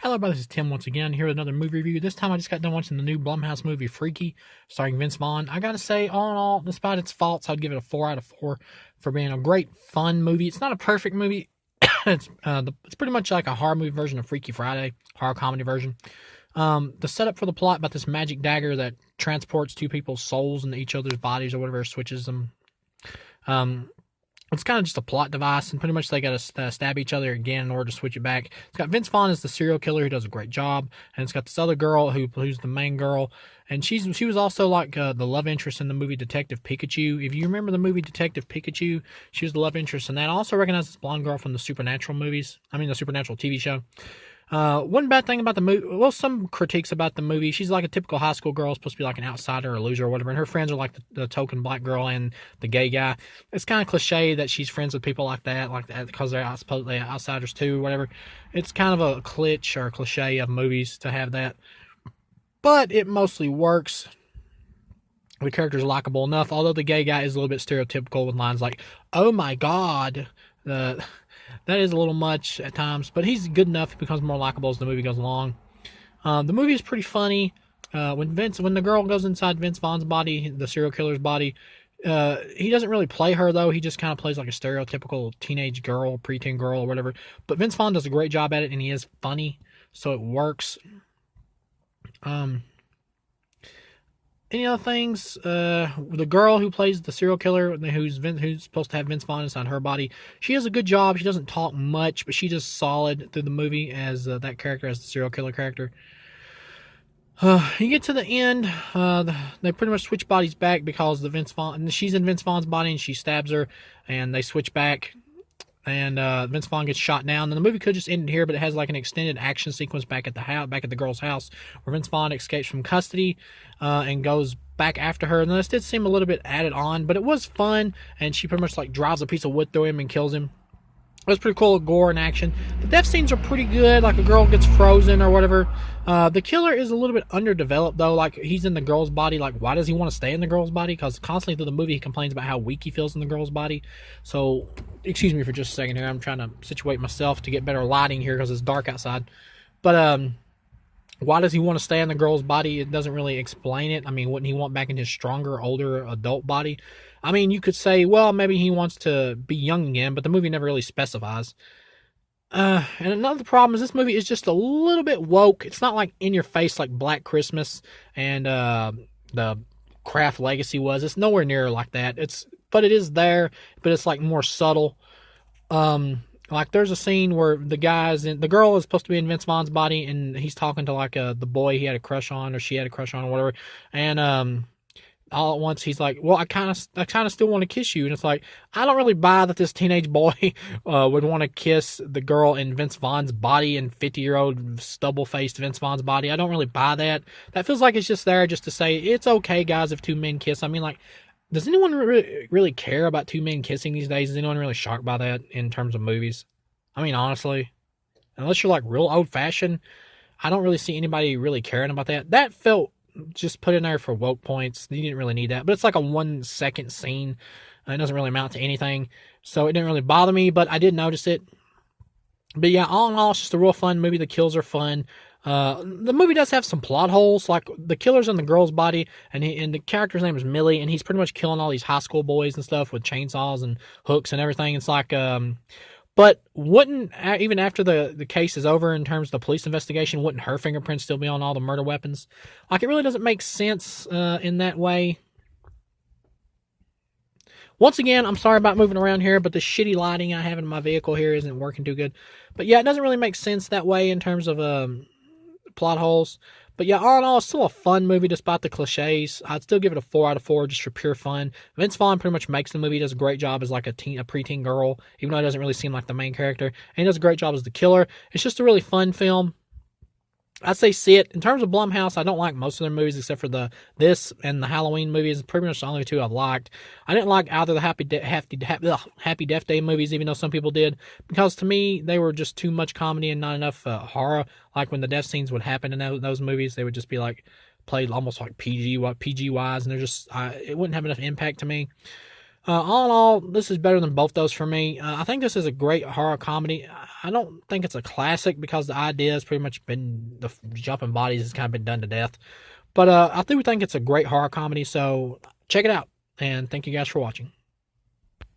Hello, everybody. This is Tim once again here with another movie review. This time I just got done watching the new Blumhouse movie Freaky, starring Vince Vaughn. I gotta say, all in all, despite its faults, I'd give it a 4 out of 4 for being a great, fun movie. It's not a perfect movie. It's pretty much like a horror movie version of Freaky Friday, horror comedy version. The setup for the plot about this magic dagger that transports two people's souls into each other's bodies or whatever, switches them. Um, it's kind of just a plot device, and pretty much they got to stab each other again in order to switch it back. It's got Vince Vaughn as the serial killer who does a great job, and it's got this other girl who's the main girl, and she was also like the love interest in the movie Detective Pikachu. If you remember the movie Detective Pikachu, she was the love interest in that. I also recognize this blonde girl from the Supernatural movies. I mean the Supernatural TV show. One bad thing about the movie, well, some critiques about the movie, she's like a typical high school girl, supposed to be like an outsider or a loser or whatever, and her friends are like the token black girl and the gay guy. It's kind of cliche that she's friends with people like that because they're supposedly outsiders too, whatever. It's kind of a glitch or a cliche of movies to have that, but it mostly works. The character's likable enough, although the gay guy is a little bit stereotypical with lines like, "Oh my God," that is a little much at times, but he's good enough. He becomes more likable as the movie goes along. The movie is pretty funny. When the girl goes inside Vince Vaughn's body, the serial killer's body, he doesn't really play her though. He just kind of plays like a stereotypical teenage girl, preteen girl, or whatever. But Vince Vaughn does a great job at it, and he is funny, so it works. Any other things? The girl who plays the serial killer, who's supposed to have Vince Vaughn inside her body, she does a good job. She doesn't talk much, but she does solid through the movie as that character, as the serial killer character. You get to the end, they pretty much switch bodies back because she's in Vince Vaughn's body and she stabs her, and they switch back. And Vince Vaughn gets shot down. And the movie could just end here, but it has like an extended action sequence back at the girl's house, where Vince Vaughn escapes from custody and goes back after her. And this did seem a little bit added on, but it was fun. And she pretty much like drives a piece of wood through him and kills him. It was pretty cool, gore and action. The death scenes are pretty good, like a girl gets frozen or whatever. The killer is a little bit underdeveloped, though. Like, he's in the girl's body. Like, why does he want to stay in the girl's body? Because constantly through the movie, he complains about how weak he feels in the girl's body. So, excuse me for just a second here. I'm trying to situate myself to get better lighting here because it's dark outside. But, why does he want to stay in the girl's body? It doesn't really explain it. I mean, wouldn't he want back in his stronger, older adult body? I mean, you could say, well, maybe he wants to be young again, but the movie never really specifies. And another problem is this movie is just a little bit woke. It's not like in your face like Black Christmas and the Craft Legacy was. It's nowhere near like that. But it is there, but it's like more subtle. Like there's a scene where the girl is supposed to be in Vince Vaughn's body, and he's talking to like the boy he had a crush on, or she had a crush on, or whatever. And all at once he's like, "Well, I kind of still want to kiss you," and it's like, I don't really buy that this teenage boy would want to kiss the girl in Vince Vaughn's body, and 50-year-old stubble-faced Vince Vaughn's body. I don't really buy that. That feels like it's just there just to say it's okay, guys, if two men kiss. I mean, like, does anyone really care about two men kissing these days? Is anyone really shocked by that in terms of movies? I mean, honestly, unless you're like real old-fashioned, I don't really see anybody really caring about that. That felt just put in there for woke points. You didn't really need that, but it's like a 1-second scene. It doesn't really amount to anything, so it didn't really bother me, but I did notice it. But yeah, all in all, it's just a real fun movie. The kills are fun. The movie does have some plot holes, like the killer's in the girl's body, and the character's name is Millie, and he's pretty much killing all these high school boys and stuff with chainsaws and hooks and everything. It's like, but wouldn't, even after the case is over in terms of the police investigation, wouldn't her fingerprints still be on all the murder weapons? Like, it really doesn't make sense in that way. Once again, I'm sorry about moving around here, but the shitty lighting I have in my vehicle here isn't working too good. But yeah, it doesn't really make sense that way in terms of plot holes. But yeah, all in all, it's still a fun movie despite the cliches. I'd still give it a 4 out of 4 just for pure fun. Vince Vaughn pretty much makes the movie. He does a great job as like a preteen girl, even though he doesn't really seem like the main character. And he does a great job as the killer. It's just a really fun film. I'd say see it. In terms of Blumhouse, I don't like most of their movies except for this and the Halloween movies. Pretty much the only two I've liked. I didn't like either the Happy Death Day movies, even though some people did, because to me they were just too much comedy and not enough horror. Like when the death scenes would happen in those movies, they would just be like played almost like PG wise, and they're just it wouldn't have enough impact to me. All in all, this is better than both those for me. I think this is a great horror comedy. I don't think it's a classic because the idea has pretty much been the jumping bodies has kind of been done to death. But I do think it's a great horror comedy. So check it out, and thank you guys for watching.